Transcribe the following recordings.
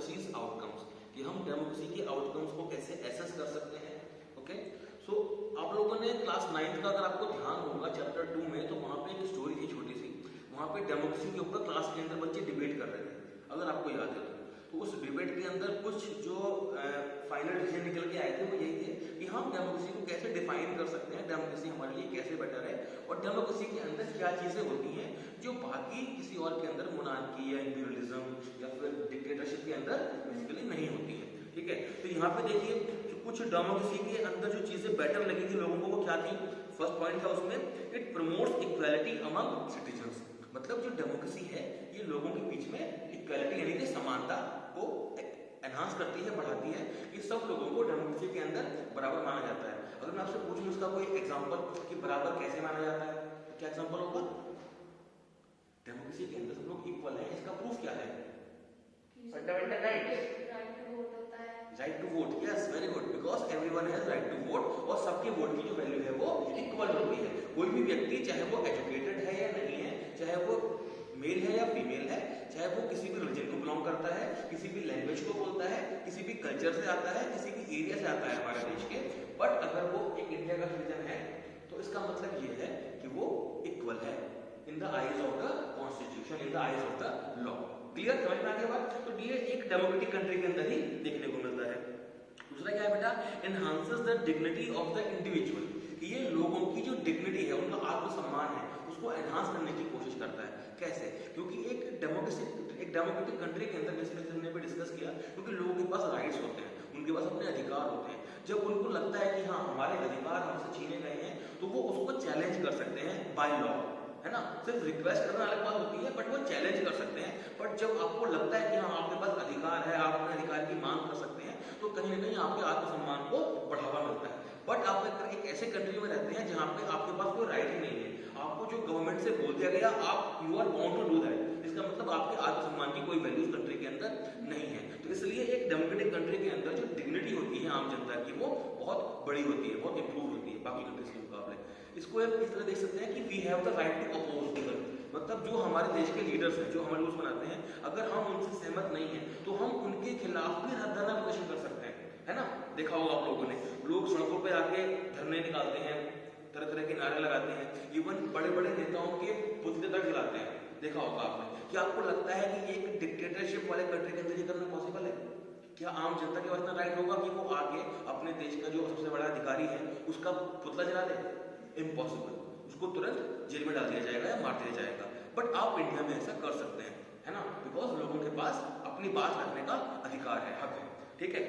Democracies outcomes, कि हम democracy के आउटकम्स को कैसे एसेस कर सकते हैं। ओके, सो आप लोगों ने क्लास 9th का अगर आपको ध्यान होगा चैप्टर 2 में, तो वहाँ पे एक स्टोरी थी छोटी सी, वहाँ पे डेमोक्रेसी के ऊपर क्लास के अंदर बच्चे डिबेट कर रहे थे, अगर आपको याद है तो उस डिबेट के अंदर कुछ जो फाइनल डिसीजन निकल के आए थे वो यही थे कि हम डेमोक्रेसी को कैसे डिफाइन कर सकते हैं, डेमोक्रेसी हमारे लिए कैसे बेटर है, और डेमोक्रेसी के अंदर क्या चीजें होती हैं जो बाकी किसी और के अंदर मोनार्की या इंपीरियलिज्म या फिर डिक्टेटरशिप के अंदर बेसिकली नहीं होती है। ठीक है, तो यहाँ पे देखिए कुछ डेमोक्रेसी के अंदर जो चीजें बेटर लगी थी लोगों को वो क्या थी। फर्स्ट पॉइंट था उसमें, it promotes equality among citizens, मतलब जो डेमोक्रेसी है ये लोगों के बीच में इक्वालिटी यानी कि समानता को एनहांस करती है, बढ़ाती है, कि सब लोगों को डेमोक्रेसी के अंदर बराबर माना जाता है। अगर मैं आपसे पूछूं इसका कोई एग्जांपल कि बराबर कैसे माना जाता है, तो क्या एग्जांपल होगा? डेमोक्रेसी के अंदर सब लोग इक्वल है, इसका प्रूफ क्या है? Fundamental right to vote, yes very good, because everyone has right to vote, और सबके वोट की जो वैल्यू है वो इक्वल होती है। कोई भी व्यक्ति चाहे वो एजुकेटेड है या नहीं है, चाहे वो मेल है या फीमेल है, चाहे वो किसी भी रिलीजन को बिलोंग करता है, किसी भी लैंग्वेज को बोलता है, किसी भी कल्चर से आता है, किसी भी एरिया से आता है हमारे देश के, बट अगर वो एक इंडिया का सिटीजन है तो इसका मतलब ये है कि वो इक्वल है in the eyes of the constitution, in the eyes of the law. Clear, समझ में आ गया बात? तो ये एक डेमोक्रेटिक कंट्री के अंदर ही देखने को मिलता है। दूसरा क्या है बेटा? Enhances the dignity of the individual, कि ये लोगों की जो डिग्निटी है, उनका आत्मसम्मान है, उसको एनहांस करने की कोशिश करता है। कैसे? क्योंकि एक डेमोक्रेटिक कंट्री के अंदर, जैसे हमने भी डिस्कस किया, क्योंकि लोगों के पास राइट्स होते हैं, उनके पास अपने अधिकार होते हैं। जब उनको लगता है कि हाँ हमारे अधिकार हमसे छीने गए हैं, तो वो उसको चैलेंज कर सकते हैं बाय लॉ, है ना। सिर्फ रिक्वेस्ट करना अलग बात होती है, बट वो चैलेंज कर सकते हैं। बट जब आपको लगता है कि हाँ आपके पास अधिकार है, आप अपने अधिकार की मांग कर सकते हैं, तो कहीं ना कहीं आपके आत्मसम्मान को बढ़ावा मिलता है। बट आप एक ऐसे कंट्री में रहते हैं जहाँ पे आपके पास कोई राइट ही नहीं है, आपको जो गवर्नमेंट से बोल दिया गया आप you are bound to do that, इसका मतलब आपके आत्मसम्मान की कोई वैल्यू उस कंट्री के अंदर नहीं है। तो इसलिए एक डेमोक्रेटिक कंट्री के अंदर जो डिग्निटी होती है आम जनता की, वो बहुत बड़ी होती है, बहुत इंप्रूव होती है बाकी कंट्रीज के मुकाबले। इसको एक इस तरह देख सकते हैं कि we have the right to oppose the, मतलब जो हमारे देश के लीडर्स हैं, जो हमारे रूल्स बनाते हैं, अगर हम उनसे सहमत नहीं है तो हम उनके खिलाफ भी धरना प्रदर्शन कर सकते हैं, है ना। देखा होगा आप लोगों ने, लोग सड़कों पे आके धरने निकालते हैं, तरह तरह के नारे लगाते हैं, इवन बड़े बड़े नेताओं के पुतले तक जलाते हैं। देखा होगा आपने। क्या आपको लगता है कि एक डिक्टेटरशिप वाले कंट्री के अंदर ये करना पॉसिबल है? क्या आम जनता के पास इतना राइट होगा कि वो आगे अपने देश का जो सबसे बड़ा अधिकारी है उसका पुतला जला दे? इम्पॉसिबल, उसको तुरंत जेल में डाल दिया जाएगा या मार दिया जाएगा। बट आप इंडिया में ऐसा कर सकते हैं, है ना, बिकॉज लोगों के पास अपनी बात रखने का अधिकार है, हक है। ठीक है,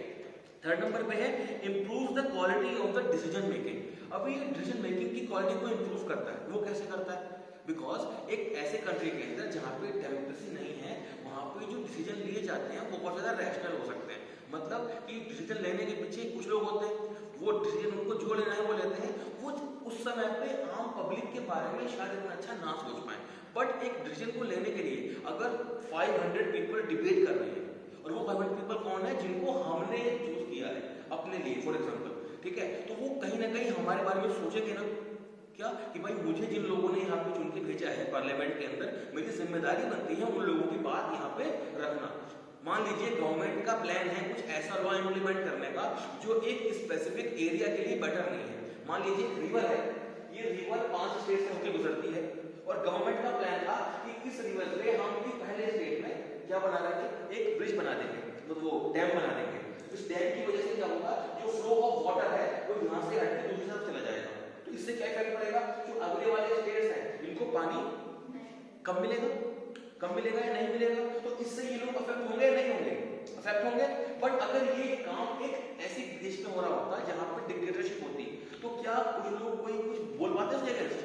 थर्ड नंबर पे है improve the quality of the decision making. अब ये डिसीजन मेकिंग की क्वालिटी को इंप्रूव करता है। वो कैसे करता है? बिकॉज एक ऐसे कंट्री के अंदर जहाँ पे डेमोक्रेसी नहीं है, वहाँ पे जो डिसीजन लिए जाते हैं वो बहुत ज़्यादा रैशनल हो सकते हैं। मतलब कि डिसीजन लेने के पीछे कुछ लोग होते हैं, वो डिसीजन उनको जो लेना है वो लेते हैं, वो उस समय पे आम पब्लिक के बारे में शायद इतना अच्छा ना सोच पाए। बट एक डिसीजन को लेने के लिए अगर 500 पीपल डिबेट कर रहे हैं, और वो 500 पीपल कौन है? जिनको हमने चूज किया है अपने लिए, फॉर एग्जाम्पल, ठीक है, तो वो कहीं ना कहीं हमारे बारे में सोचेंगे ना, क्या कि भाई मुझे जिन लोगों ने यहाँ पे चुन के भेजा है पार्लियामेंट के अंदर, मेरी जिम्मेदारी बनती है उन लोगों की बात यहाँ पे रखना। मान लीजिए गवर्नमेंट का प्लान है कुछ ऐसा लॉ इम्प्लीमेंट करने का जो एक स्पेसिफिक एरिया के लिए बेटर नहीं है। मान लीजिए रिवर है, ये रिवर 5 स्टेट से होकर गुजरती है, और गवर्नमेंट का प्लान था कि इस रिवर पे हम भी पहले स्टेट में क्या बना देंगे? एक ब्रिज बना देंगे, तो वो डैम बना देंगे। इस डैम की वजह से क्या होगा? जो फ्लो ऑफ वाटर है वो यहाँ से हट के दूसरी तरफ चला जाएगा। तो इससे क्या इफेक्ट पड़ेगा? जो अगले वाले स्टेट्स हैं इनको पानी कम मिलेगा, कम मिलेगा या नहीं मिलेगा? तो इससे ये लोग अफेक्ट होंगे या नहीं होंगे? अफेक्ट होंगे। बट अगर ये काम एक ऐसी देश में हो रहा होता जहां पर डिक्टेटरशिप होती, तो क्या कुछ लोग कोई कुछ बोल पाते उसके अगेंस्ट?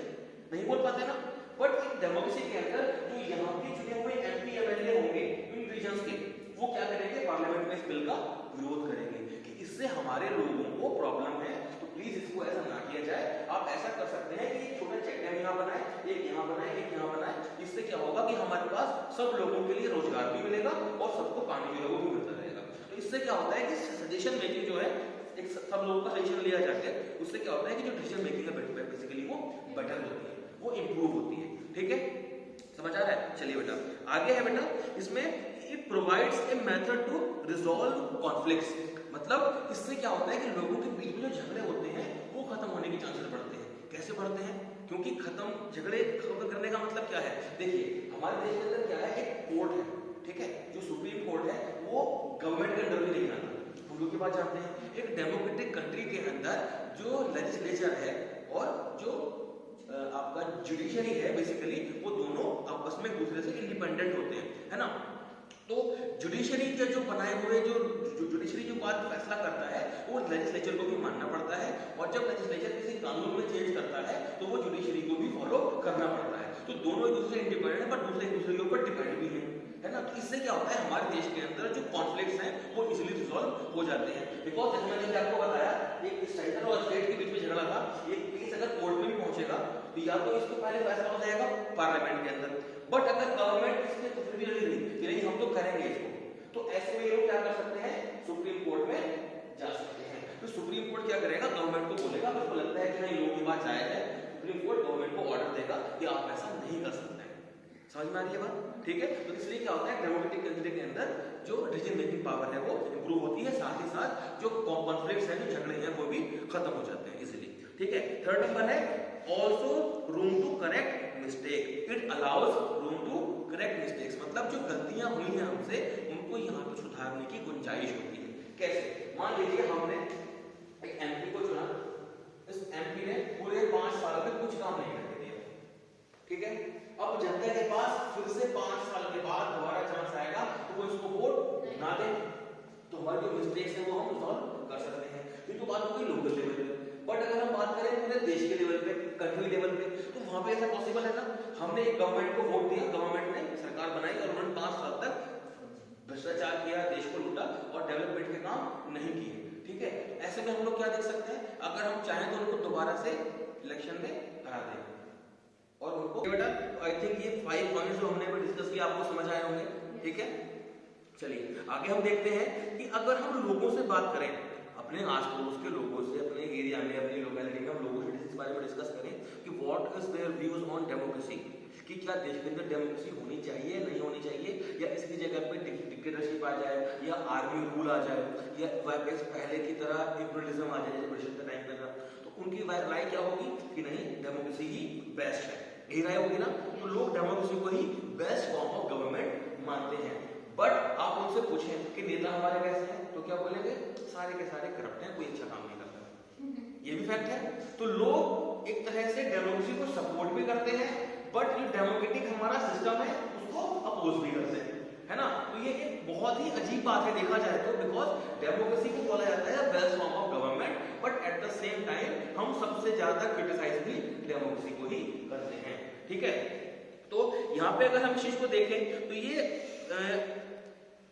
नहीं बोल पाते ना। बट एक डेमोक्रेसी के अंदर जो यहाँ के चुने हुए एमपी एमएलए होंगे इन रीजन्स के, वो क्या करेंगे? पार्लियामेंट में इस बिल का विरोध करेंगे कि इससे हमारे लोगों को प्रॉब्लम है, तो प्लीज इसको ऐसा ना किया जाए। आप ऐसा कर सकते हैं कि एक छोटा चेक डैम यहाँ बनाए, एक यहाँ बनाए, एक यहाँ बनाए। इससे क्या होगा कि हमारे पास सब लोगों के लिए रोजगार भी मिलेगा और सबको पानी भी लोगों को मिलता रहेगा। तो इससे क्या होता है कि सजेशन मेकिंग जो है, एक सब लोगों का सजेशन लिया जाके, उससे क्या होता है कि जो डिसीजन मेकिंग है बेसिकली वो बेटर होती है, वो इंप्रूव होती है। ठीक है, समझ आ रहा है? चलिए बेटा आगे है बेटा, इसमें it provides a method to resolve conflicts. मतलब इससे क्या होता है कि लोगों के बीच में जो झगड़े होते हैं वो खत्म होने के चांसेस बढ़ते हैं। कैसे बढ़ते हैं? क्योंकि झगड़े खत्म करने का मतलब क्या है? देखिए हमारे देश के अंदर क्या है, एक कोर्ट है, ठीक है, जो सुप्रीम कोर्ट है वो गवर्नमेंट के अंडर में नहीं आता। हम लोग की बात जानते हैं, एक डेमोक्रेटिक कंट्री के अंदर जो लेजिस्लेचर है और जो आपका जुडिशरी है बेसिकली, वो दोनों आपस में एक दूसरे से इंडिपेंडेंट होते हैं, है ना। तो जुडिशरी के जो बनाए हुए जो जुडिशरी जो बात फैसला करता है वो लेजिस्लेचर को भी मानना पड़ता है, और जब लेजिस्लेचर किसी कानून में चेंज करता है तो वो जुडिशरी को भी फॉलो करना पड़ता है। तो दोनों एक दूसरे इंडिपेंडेंट है, बट दूसरे एक दूसरे के ऊपर डिपेंड भी है ना। तो इससे क्या होता है, हमारे देश के अंदर जो कॉन्फ्लिक्ट्स हैं वो इजीली रिजॉल्व हो जाते हैं। बिकॉज जैसे मैंने आपको बताया, एक सेंटर और स्टेट के बीच में झगड़ा था, एक केस अगर कोर्ट में भी पहुंचेगा तो या तो इसको पहले फैसला हो जाएगा पार्लियामेंट के अंदर, बट अगर गवर्नमेंट इसके तो फिर भी लगी नहीं कि नहीं हम तो करेंगे इसको, तो ऐसे में लोग क्या कर सकते हैं, सुप्रीम कोर्ट में जा सकते हैं। तो सुप्रीम कोर्ट क्या करेगा, गवर्नमेंट को बोलेगा, उसको लगता है कि नहीं लोगों की बात जायज है, सुप्रीम कोर्ट गवर्नमेंट को ऑर्डर देगा कि आप ऐसा नहीं कर सकते हैं। समझ में आ रही है बात? ठीक है। तो इसलिए क्या होता है, डेमोक्रेटिक कंट्री के अंदर जो डिसीजन मेकिंग पावर है वो इंप्रूव होती है, साथ ही साथ जो कॉन्फ्लिक्ट्स हैं, जो झगड़े हैं, वो भी खत्म हो जाते हैं इजीली। ठीक है। थर्ड नंबर है also room to correct mistake. It allows room to correct mistakes. मतलब जो गलतियां हुई हैं हमसे, उनको यहाँ पे सुधारने की गुंजाइश होती है। कैसे? मान लीजिए हमने एक एमपी को चुना, इस एमपी ने पूरे 5 साल में कुछ काम नहीं करके दिया, ठीक है। अब जनता के पास फिर से 5 साल के बाद दोबारा चांस आएगा तो वो इसको वोट ना दे, तो हमारी जो मिस्टेक्स है वो हम रिजॉल्व कर सकते हैं। ये तो बात हो गई लोकल लेवल पे, बट अगर हम बात करें पूरे देश के लेवल पे, कंट्री लेवल पे, तो वहां पे ऐसा पॉसिबल है ना। हमने एक गवर्नमेंट को वोट दिया, गवर्नमेंट ने सरकार बनाई और उन्होंने 5 साल तक भ्रष्टाचार किया, देश को लूटा और डेवलपमेंट के काम नहीं किए, ठीक है। ऐसे में हम लोग क्या देख सकते हैं, अगर हम चाहें तो उनको दोबारा से इलेक्शन में हरा दें और उनको बेटा, आई थिंक ये 5 पॉइंट्स जो हमने डिस्कस किया आपको समझ आए होंगे, ठीक है। चलिए आगे हम देखते हैं कि अगर हम लोगों से बात करें, अपने आस पड़ोस के लोगों से, अपने एरिया में, अपनी लोकेलिटी में हम लोगों से इस बारे में डिस्कस करें कि what is their views on democracy, कि क्या देश के अंदर डेमोक्रेसी होनी चाहिए, नहीं होनी चाहिए, या इसकी जगह पे डिक्टेटरशिप आ जाए, या आर्मी रूल आ जाए, या वापस पहले की तरह लिबरलिज्म आ जाए जैसे ब्रिटिश के टाइम पे था। तो उनकी राय क्या होगी कि नहीं, डेमोक्रेसी ही बेस्ट है, यही राय होगी ना। तो लोग डेमोक्रेसी को ही बेस्ट फॉर्म ऑफ गवर्नमेंट मानते हैं। बट आप उनसे पूछें कि नेता हमारे कैसे हैं, तो क्या बोलेंगे, सारे के सारे करप्ट हैं, कोई अच्छा काम नहीं करता। ये भी फैक्ट है। तो लोग एक तरह से डेमोक्रेसी को सपोर्ट भी करते हैं, बट जो डेमोक्रेटिक हमारा सिस्टम है उसको अपोज भी करते हैं, है ना। तो ये एक बहुत ही अजीब बात है देखा जाए तो, बिकॉज डेमोक्रेसी को बोला जाता है best form of government, but at the same time हम सबसे ज्यादा क्रिटिसाइज भी डेमोक्रेसी को ही करते हैं, ठीक है। तो यहाँ पे अगर हम इस चीज को देखें तो ये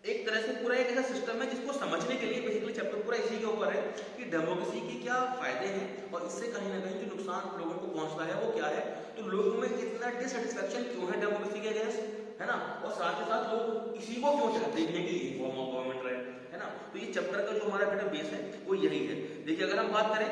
एक तरह से पूरा एक ऐसा सिस्टम है जिसको समझने के लिए बेसिकली चैप्टर पूरा इसी के ऊपर है कि डेमोक्रेसी के क्या फायदे हैं और इससे कहीं ना कहीं जो नुकसान लोगों को पहुंचता है वो क्या है। तो लोगों में इतना डिससेटिस्फैक्शन क्यों है डेमोक्रेसी के अगेंस्ट, है ना, और साथ ही साथ लोग इसी को क्यों चाहते हैं कि यही फॉर्म ऑफ गवर्नमेंट रहे, है ना। तो ये चैप्टर का जो हमारा बेटा बेस है वो यही है। देखिए अगर हम बात करें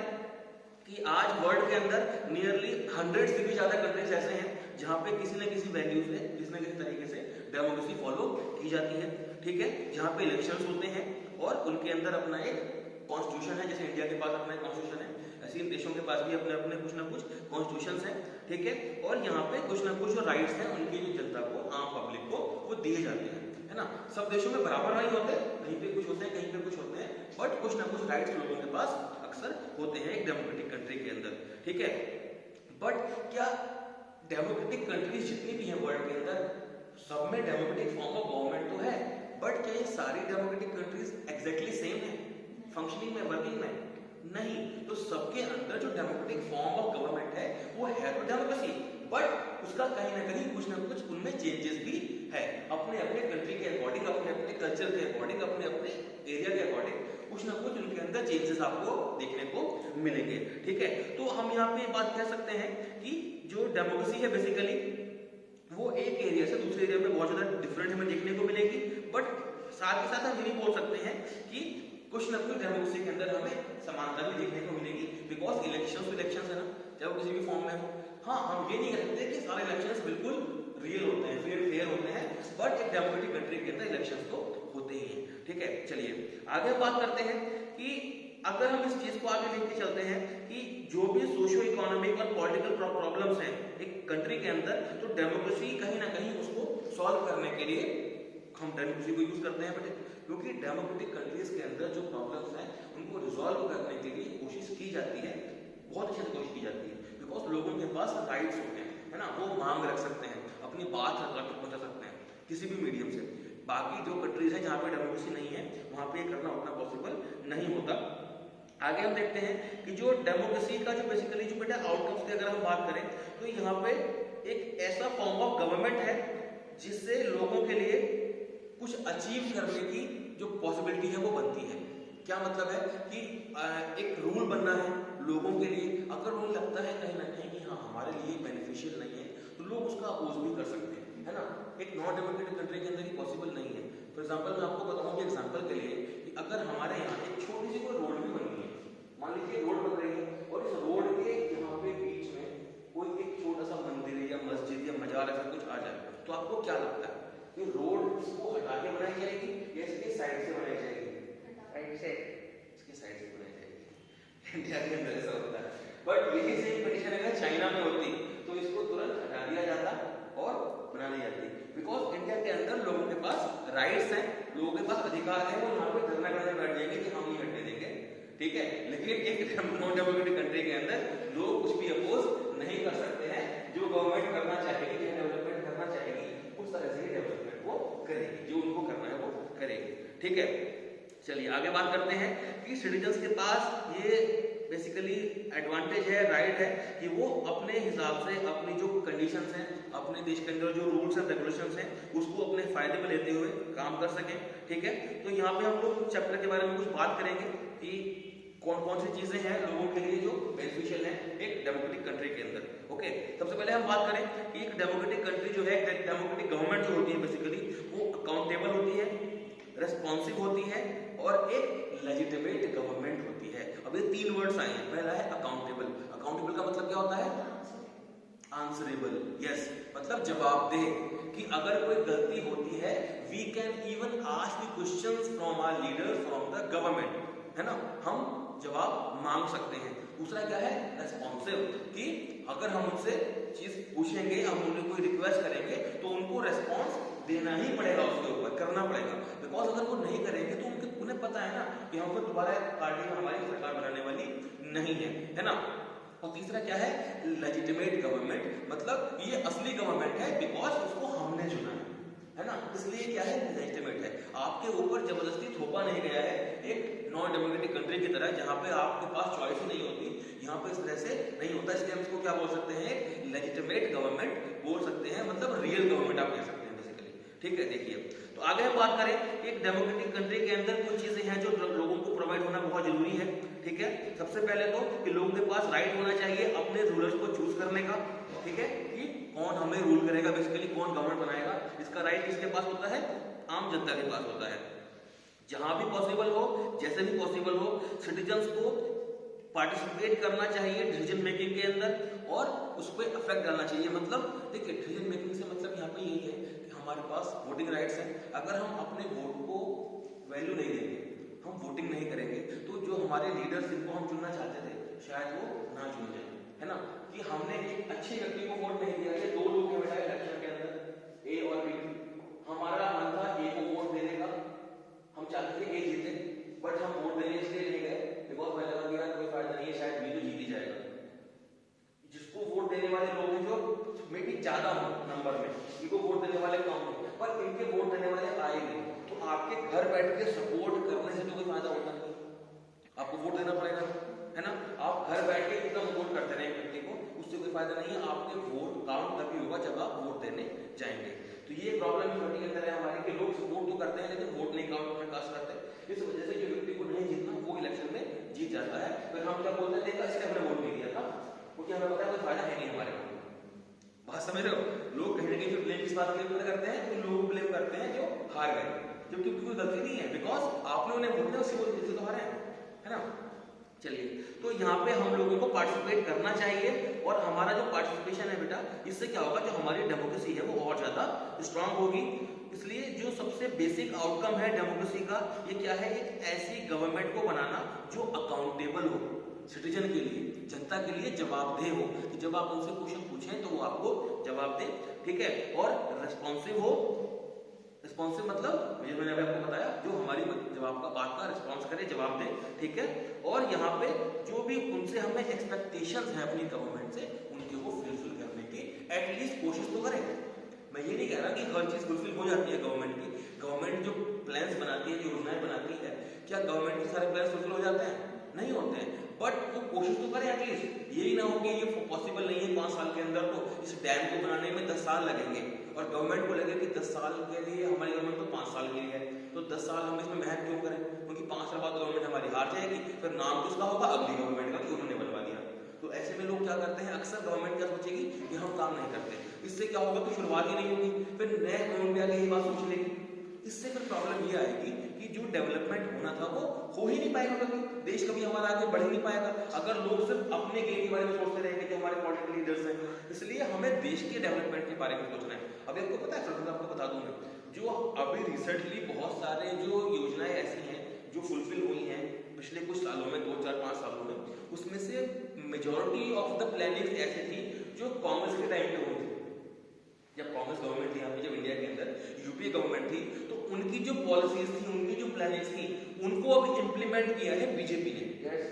कि आज वर्ल्ड के अंदर नियरली 100 से भी ज्यादा कंट्रीज ऐसे हैं जहां पे किसी न किसी वैल्यू से, किसी न किसी तरीके से डेमोक्रेसी फॉलो की जाती है, ठीक है। जहां पे इलेक्शंस होते हैं और उनके अंदर अपना एक कॉन्स्टिट्यूशन है, जैसे इंडिया के पास अपना एक कॉन्स्टिट्यूशन है, ऐसे इन देशों के पास भी अपने अपने कुछ ना कुछ कॉन्स्टिट्यूशंस हैं, ठीक है। और यहाँ पे कुछ ना कुछ जो राइट्स हैं उनकी जो जनता को, आम पब्लिक को वो दिए जाते हैं, है ना। सब देशों में बराबर नहीं होते, कहीं पे कुछ होते हैं, कहीं पे कुछ होते हैं, बट कुछ ना कुछ राइट्स लोगों के पास अक्सर होते हैं एक डेमोक्रेटिक कंट्री के अंदर, ठीक है। बट क्या डेमोक्रेटिक कंट्रीज जितनी भी हैं वर्ल्ड के अंदर, सब में डेमोक्रेटिक फॉर्म ऑफ गवर्नमेंट तो है, बट क्या ये सारी डेमोक्रेटिक कंट्रीज एग्जैक्टली सेम है फंक्शनिंग में, वर्किंग में? नहीं। तो सबके अंदर जो डेमोक्रेटिक फॉर्म ऑफ गवर्नमेंट है वो है तो डेमोक्रेसी, बट उसका कहीं ना कहीं कुछ ना कुछ उनमें चेंजेस भी है, अपने अपने कंट्री के अकॉर्डिंग, अपने अपने कल्चर के अकॉर्डिंग, अपने अपने एरिया के अकॉर्डिंग कुछ ना कुछ उनके अंदर चेंजेस आपको देखने को मिलेंगे, ठीक है। तो हम यहाँ पे बात कह सकते हैं कि जो डेमोक्रेसी है बेसिकली वो एक एरिया से दूसरे एरिया में बहुत ज्यादा डिफरेंट हमें देखने को मिलेगी, बट साथ ही साथ हम ये भी बोल सकते हैं कि कुछ ना कुछ डेमोक्रेसी के अंदर हमें समानता भी देखने को मिलेगी, बिकॉज इलेक्शन है ना, चाहे वो किसी भी फॉर्म में हो। हाँ, हम ये नहीं कह सकते कि सारे इलेक्शंस बिल्कुल रियल होते हैं, फेयर होते हैं, बट एक डेमोक्रेटिक कंट्री के अंदर इलेक्शंस तो होते ही हैं। ठीक है, चलिए आगे बात करते हैं कि अगर हम इस चीज को आगे लेके चलते हैं कि जो भी सोशियो इकोनॉमिक और पॉलिटिकल प्रॉब्लम्स हैं एक कंट्री के अंदर, तो डेमोक्रेसी कहीं ना कहीं उसको सॉल्व करने के लिए हम डेमोक्रेसी को यूज करते हैं। बट क्योंकि डेमोक्रेटिक कंट्रीज के अंदर जो प्रॉब्लम्स हैं उनको रिजॉल्व करने के लिए कोशिश की जाती है, बहुत अच्छे से कोशिश की जाती है, बिकॉज लोगों के पास राइट्स होते हैं, है ना, वो मांग रख सकते हैं, अपनी बात तक पहुंचा सकते हैं किसी भी मीडियम से। बाकी जो कंट्रीज हैं जहाँ पे डेमोक्रेसी नहीं है वहाँ पे करना उतना पॉसिबल नहीं होता। आगे हम देखते हैं कि जो डेमोक्रेसी का जो बेसिकली जो बेटा आउटकम्स की अगर हम बात करें तो यहाँ पे एक ऐसा फॉर्म ऑफ गवर्नमेंट है जिससे लोगों के लिए कुछ अचीव करने की जो पॉसिबिलिटी है वो बनती है। क्या मतलब है कि एक रूल बनना है लोगों के लिए, अगर उन्हें लगता है कहीं ना कहीं कि हाँ हमारे लिए बेनिफिशियल नहीं है तो लोग उसका अपोज भी कर सकते हैं, है ना। एक नॉन डेमोक्रेटिक कंट्री के अंदर ही पॉसिबल नहीं है। फॉर एग्जांपल मैं आपको बताऊंगा एग्जांपल के लिए कि अगर हमारे यहाँ एक छोटी सी कोई रोड भी बन रही है, मान लीजिए रोड बन रही है और इस रोड के यहाँ पे बीच में कोई एक छोटा सा मंदिर या मस्जिद या मजार ऐसा कुछ आ जाए, तो आपको क्या लगता है कि रोड इसको हटा के बनाई जाएगी या इसके साइड से बनाई जाएगी? राइट से, इसके साइड से बनाई जाएगी। इंडिया के अंदर ऐसा होता है, बट यही सेम कंडीशन अगर चाइना में होती तो इसको तुरंत हटा दिया जाता और बना ली जाती, बिकॉज इंडिया के अंदर लोगों के पास राइट्स हैं, लोगों के पास अधिकार है, वो यहाँ पे धरना करने बैठ जाएंगे कि हम नहीं हटने देंगे। ठीक है, लेकिन एक नॉन डेमोक्रेटिक कंट्री के अंदर लोग कुछ भी अपोज नहीं कर सकते हैं। जो गवर्नमेंट करना चाहेगी, जो डेवलपमेंट करना चाहेगी उस तरह से ही डेवलपमेंट वो करेगी, जो उनको करना है वो करेगी। ठीक है, चलिए आगे बात करते हैं कि सिटीजन्स के पास ये बेसिकली एडवांटेज है, राइट है कि वो अपने हिसाब से अपनी जो कंडीशंस हैं, अपने देश के अंदर जो रूल्स एंड रेगुलेशंस हैं उसको अपने फायदे में लेते हुए काम कर सकें। ठीक है, तो यहाँ पे हम लोग चैप्टर के बारे में कुछ बात करेंगे कि कौन कौन सी चीजें हैं लोगों के लिए जो बेनिफिशियल है एक डेमोक्रेटिक कंट्री के अंदर। ओके, सबसे पहले हम बात करें कि एक डेमोक्रेटिक कंट्री जो है, डेमोक्रेटिक गवर्नमेंट जो होती है बेसिकली वो अकाउंटेबल होती है, रेस्पॉन्सिव होती है और एक लेजिटिमेट गवर्नमेंट होती है। अब ये तीन वर्ड्स आए हैं, पहला है अकाउंटेबल। अकाउंटेबल का मतलब क्या होता है? आंसरेबल, यस, मतलब जवाबदेह, कि अगर कोई गलती होती है we can even ask the questions from our leader from the government, है ना, हम जवाब मांग सकते हैं। दूसरा क्या है? रेस्पॉन्सिव, कि अगर हम उनसे चीज पूछेंगे, हम उन्हें कोई रिक्वेस्ट करेंगे तो उनको रेस्पॉन्स देना ही पड़ेगा, उसके ऊपर करना पड़ेगा, बिकॉज अगर वो नहीं करेंगे तो उन्हें पता है ना कि हम फिर दोबारा पार्टी में हमारी सरकार बनाने वाली नहीं है ना। और तीसरा क्या है? लेजिटिमेट गवर्नमेंट, मतलब ये असली गवर्नमेंट है बिकॉज उसको हमने चुना है ना, इसलिए क्या है? लेजिटिमेट है, आपके ऊपर जबरदस्ती थोपा नहीं गया है एक नॉन डेमोक्रेटिक कंट्री की तरह जहां पे आपके पास चॉइस ही नहीं होती, यहाँ पे इस तरह से नहीं होता। इसलिए हम इसको क्या बोल सकते हैं? लेजिटिमेट गवर्नमेंट बोल सकते हैं, मतलब रियल गवर्नमेंट आप कह सकते हैं बेसिकली। ठीक है, देखिए तो आगे हम बात करें एक डेमोक्रेटिक कंट्री के अंदर कुछ चीजें हैं जो लोगों को प्रोवाइड होना बहुत जरूरी है। ठीक है, सबसे पहले तो कि लोगों के पास राइट होना चाहिए अपने रूलर्स को चूज करने का। ठीक है, कि कौन हमें रूल करेगा, बेसिकली कौन गवर्नमेंट बनाएगा, इसका राइट किसके पास होता है? आम जनता के पास होता है। जहां भी पॉसिबल हो, जैसे भी पॉसिबल हो, सिटीजन्स को पार्टिसिपेट करना चाहिए डिसीजन मेकिंग के अंदर और उस पर इफेक्ट डालना चाहिए। मतलब देखिए, डिसीजन मेकिंग से मतलब यहाँ पे यही है कि हमारे पास वोटिंग राइट्स हैं, अगर हम अपने वोट को वैल्यू नहीं देंगे, हम वोटिंग नहीं करेंगे, तो जो हमारे लीडर्स जिनको हम चुनना चाहते थे शायद वो ना चुन जाए, है ना। कि हमने एक अच्छे व्यक्ति को वोट नहीं दिया, दो लोग हैं बेटा इलेक्शन के अंदर, ए और बी, हमारा मन था ए को वोट देने का, हम चाहते थे ए जीते, बट हम वोट देने इसलिए नहीं गए बिकॉज मैं लगा कि यार कोई फायदा नहीं है, शायद बी तो जीत ही जाएगा। जिसको वोट देने वाले लोग हैं जो मे बी ज्यादा हो नंबर में, इनको वोट देने वाले कम हो, पर इनके वोट देने वाले आएंगे, तो आपके घर बैठ के सपोर्ट करने से तो कोई फायदा होता नहीं, आपको वोट देना पड़ेगा, है ना। आप घर बैठ के एकदम वोट करते रहे व्यक्ति को, उससे कोई फायदा नहीं है, आपके वोट काउंट तभी होगा जब आप वोट देने जाएंगे। तो ये प्रॉब्लम यूनिटी के अंदर है हमारे कि लोग सपोर्ट तो करते हैं लेकिन वोट नहीं काउंट में कास्ट करते हैं। इस वजह से जो व्यक्ति को नहीं जीतना वो इलेक्शन में जीत जाता है, फिर हम क्या बोलते हैं? देखा, इसलिए हमने वोट नहीं दिया था, क्योंकि हमें पता है कोई फायदा है नहीं हमारे को। बात समझ रहे हो? लोग कहीं ना कहीं फिर ब्लेम किस बात के ऊपर करते हैं? तो लोग ब्लेम करते हैं जो हार गए, जबकि उनकी कोई गलती नहीं है, बिकॉज आपने उन्हें वोट दिया, उसी वजह से तो हारे हैं, है ना। चलिए, तो यहाँ पे हम लोगों को पार्टिसिपेट करना चाहिए और हमारा जो पार्टिसिपेशन है बेटा, इससे क्या होगा, जो हमारी डेमोक्रेसी है वो और ज्यादा स्ट्रांग होगी। इसलिए जो सबसे बेसिक आउटकम है डेमोक्रेसी का, ये क्या है, एक ऐसी गवर्नमेंट को बनाना जो अकाउंटेबल हो, सिटीजन के लिए, जनता के लिए जवाबदेह हो, कि जब आप उनसे क्वेश्चन पूछें तो वो आपको जवाब दें, ठीक है, और रेस्पॉन्सिव हो। रिस्पॉन्सिव मतलब मैंने अभी आपको बताया, जो हमारी जवाब का बात का रिस्पॉन्स करे, जवाब दे, ठीक है। और यहाँ पे जो भी उनसे हमें एक्सपेक्टेशंस है अपनी गवर्नमेंट से, उनके वो फुलफिल करने की एटलीस्ट कोशिश तो करें। मैं ये नहीं कह रहा कि हर चीज फुलफिल हो जाती है गवर्नमेंट की। गवर्नमेंट जो प्लान्स बनाती है, योजनाएं बनाती है, क्या गवर्नमेंट के सारे प्लान्स फुलफिल हो जाते हैं? नहीं होते हैं, बट वो कोशिश तो करें एटलीस्ट। यही ना हो कि ये पॉसिबल नहीं है 5 साल के अंदर, तो इस डैम को बनाने में 10 साल लगेंगे और गवर्नमेंट को लगे कि 10 साल के लिए, हमारी गवर्नमेंट तो 5 साल के लिए है, तो 10 साल हम इसमें मेहनत क्यों करें, क्योंकि 5 साल बाद गवर्नमेंट हमारी हार जाएगी, फिर नाम किसका होगा, अगली गवर्नमेंट का, कि उन्होंने बनवा दिया। तो ऐसे में लोग क्या करते हैं, अक्सर गवर्नमेंट क्या सोचेगी कि हम काम नहीं करते। इससे क्या होगा कि शुरुआत ही नहीं होगी, फिर नए गवर्नमेंट आगे ये बात सोच लेगी। इससे फिर प्रॉब्लम ये आएगी कि जो डेवलपमेंट होना था वो हो ही नहीं पाएगा, कभी देश कभी हमारा आगे बढ़ ही नहीं पाएगा, अगर लोग सिर्फ अपने गेन के बारे में सोचते रहेंगे जो हमारे पॉलिटिकल लीडर्स हैं। इसलिए हमें देश के डेवलपमेंट के बारे में सोचना है। अब आपको पता है, फिर आपको बता दूं मैं, जो अभी रिसेंटली बहुत सारे जो योजनाएं ऐसी हैं जो फुलफिल हुई हैं पिछले कुछ सालों में, 2 4 5 सालों में, उसमें से मेजॉरिटी ऑफ द प्लानिंग ऐसी थी जो कांग्रेस के टाइम पे हुई थी। जब कांग्रेस गवर्नमेंट थी यहाँ पे, जब इंडिया के अंदर यूपीए गवर्नमेंट थी, तो उनकी जो पॉलिसीज थी, उनकी जो प्लानिंग थी, उनको अब इम्प्लीमेंट किया है बीजेपी ने।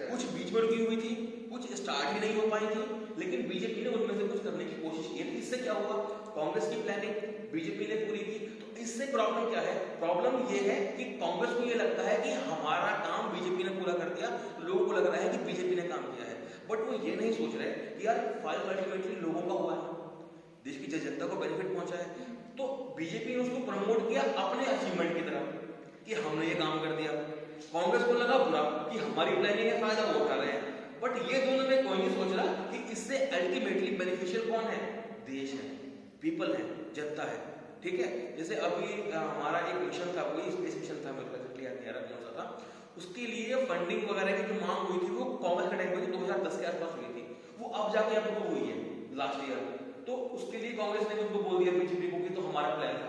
कुछ बीच में रुकी हुई थी, कुछ स्टार्ट ही नहीं हो पाई थी, लेकिन बीजेपी ने उनमें से कुछ करने की कोशिश की। इससे क्या हुआ, कांग्रेस की प्लानिंग बीजेपी ने पूरी की, तो इससे प्रॉब्लम क्या है, प्रॉब्लम ये है कि कांग्रेस को ये लगता है कि हमारा काम बीजेपी ने पूरा कर दिया, लोगों को लग रहा है कि बीजेपी ने काम किया है, बट वो ये नहीं सोच रहे कि यार फाइल अल्टीमेटली लोगों का हुआ है, देश की जनता को बेनिफिट पहुंचा है। तो बीजेपी ने उसको प्रमोट किया अपने अचीवमेंट की तरफ कि हमने ये काम कर दिया। कांग्रेस को लगा बुरा कि हमारी प्लानिंग है, फायदा वो उठा रहे हैं, बट ये दोनों में कोई नहीं सोच रहा कि इससे अल्टीमेटली बेनिफिशियल कौन है, देश है, पीपल है, जनता है, ठीक है। जैसे अभी हमारा एक मिशन था, कोई स्पेस मिशन था, मेरे को याद नहीं आ रहा कौन सा था, उसके लिए फंडिंग वगैरह की जो मांग हुई थी वो कांग्रेस के टाइम पे 2010 के आसपास हुई थी, वो अब जाके अप्रूव हुई है लास्ट ईयर। तो उसके लिए कांग्रेस ने उनको बोल दिया बीजेपी को कि तो हमारा प्लान था।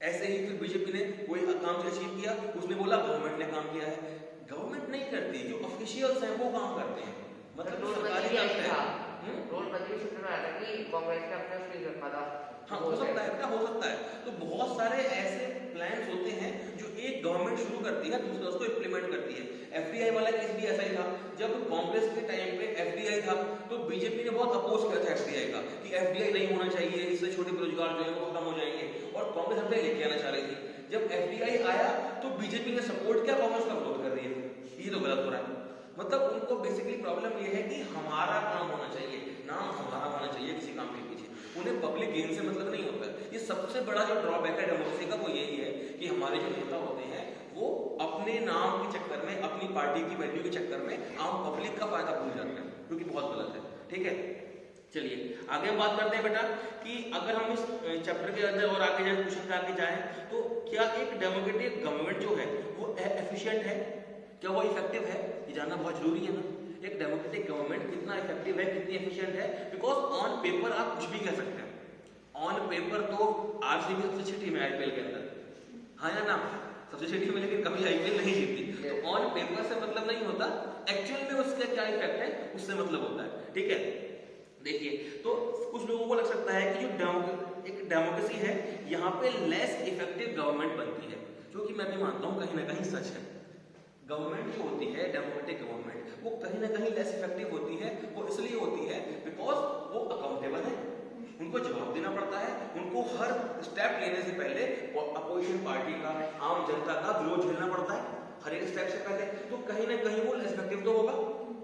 ऐसे ही फिर बीजेपी ने कोई काम अचीव किया, उसने बोला गवर्नमेंट ने काम किया है। गवर्नमेंट नहीं करती, जो ऑफिशियल्स हैं वो काम करते हैं, मतलब सरकारी काम है। रोल बदली सूत्र में आता कि कांग्रेस ने अपना स्किल रखा था। हाँ, हो सकता है बेटा, हो सकता है। तो बहुत सारे ऐसे प्लान्स होते हैं जो एक गवर्नमेंट शुरू करती है, दूसरा उसको इम्प्लीमेंट करती है। एफडीआई वाला केस भी ऐसा ही था। जब कांग्रेस के टाइम पे एफडीआई था तो बीजेपी ने बहुत अपोज किया था एफडीआई का कि एफडीआई नहीं होना चाहिए, इससे छोटे बेरोजगार जो है वो खत्म हो जाएंगे, और कांग्रेस एफडीआई लेके आना चाह रही थी। जब एफडीआई आया तो बीजेपी ने सपोर्ट किया, कांग्रेस का विरोध कर रही है। ये तो गलत हो रहा है। मतलब उनको बेसिकली प्रॉब्लम ये है कि हमारा काम होना चाहिए, नाम हमारा होना चाहिए किसी काम के पीछे, उन्हें पब्लिक गेन से मतलब नहीं होता है। ये सबसे बड़ा जो ड्रॉबैक है डेमोक्रेसी का वो यही है कि हमारे जो नेता होते हैं वो अपने नाम के चक्कर में, अपनी पार्टी की वैल्यू के चक्कर में आम पब्लिक का फायदा भूल जाते हैं, जो कि बहुत गलत है, ठीक है। चलिए आगे हम बात करते हैं बेटा कि अगर हम इस चैप्टर के अंदर और आगे जाए, क्वेश्चन के आगे जाए, तो क्या एक डेमोक्रेटिक गवर्नमेंट जो है वो एफिशिएंट है, क्या वो इफेक्टिव है, ये जानना बहुत जरूरी है ना। एक डेमोक्रेटिक गवर्नमेंट कितना इफेक्टिव है, कितनी एफिशिएंट है, बिकॉज ऑन पेपर आप कुछ भी कह सकते हैं। ऑन पेपर तो आरसीबी सबसे अच्छी टीम है आईपीएल के अंदर, हाँ या ना, सबसे अच्छी टीम है, लेकिन कभी आईपीएल नहीं जीतती। तो ऑन पेपर से मतलब नहीं होता, एक्चुअल में उसका क्या इफेक्ट है उससे मतलब होता है, ठीक है। देखिए, तो कुछ लोगों को लग सकता है कि जो एक डेमोक्रेसी है यहाँ पे लेस इफेक्टिव गवर्नमेंट बनती है, जो कि मैं भी मानता हूँ कहीं ना कहीं सच है। गवर्नमेंट जो होती है डेमोक्रेटिक गवर्नमेंट, वो कहीं ना कहीं लेस इफेक्टिव होती है। वो इसलिए होती है बिकॉज वो अकाउंटेबल है, उनको जवाब देना पड़ता है, उनको हर स्टेप लेने से पहले अपोजिशन पार्टी का, आम जनता का विरोध झेलना पड़ता है हर एक स्टेप से पहले। तो कहीं ना कहीं वो लेस इफेक्टिव तो होगा,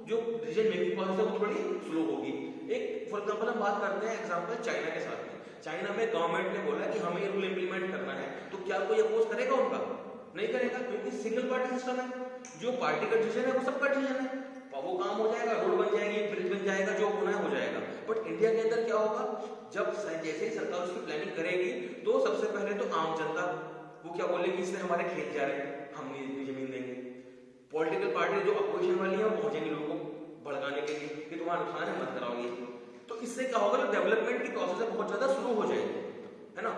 जो डिसीजन मेकिंग प्रोसेस है वो थोड़ी स्लो होगी। एक फॉर एग्जांपल हम बात करते हैं एग्जांपल चाइना के साथ में। चाइना में गवर्नमेंट ने बोला कि हमें ये रूल इंप्लीमेंट करना है, तो क्या कोई अपोज करेगा उनका? नहीं करेगा, क्योंकि सिंगल पार्टी सिस्टम है। जो पार्टी का डिसीजन है वो सबका डिसीजन है, वो काम हो जाएगा, रोड बन जाएगी, ब्रिज बन जाएगा, जो होना है हो जाएगा। बट इंडिया के अंदर क्या होगा, जब जैसे ही सरकार उसकी प्लानिंग करेगी तो सबसे पहले तो आम जनता वो क्या बोलेगी, इससे हमारे खेत जा रहे हैं, हम ये इतनी जमीन देंगे। पॉलिटिकल पार्टी जो अपोजिशन वाली है वो पहुंचेंगे लोगों को भड़काने के लिए कि तुम्हारा नुकसान है, मत कराओ ये। तो इससे क्या होगा, जो डेवलपमेंट की प्रोसेस है बहुत ज्यादा स्लो हो जाएगी, है ना।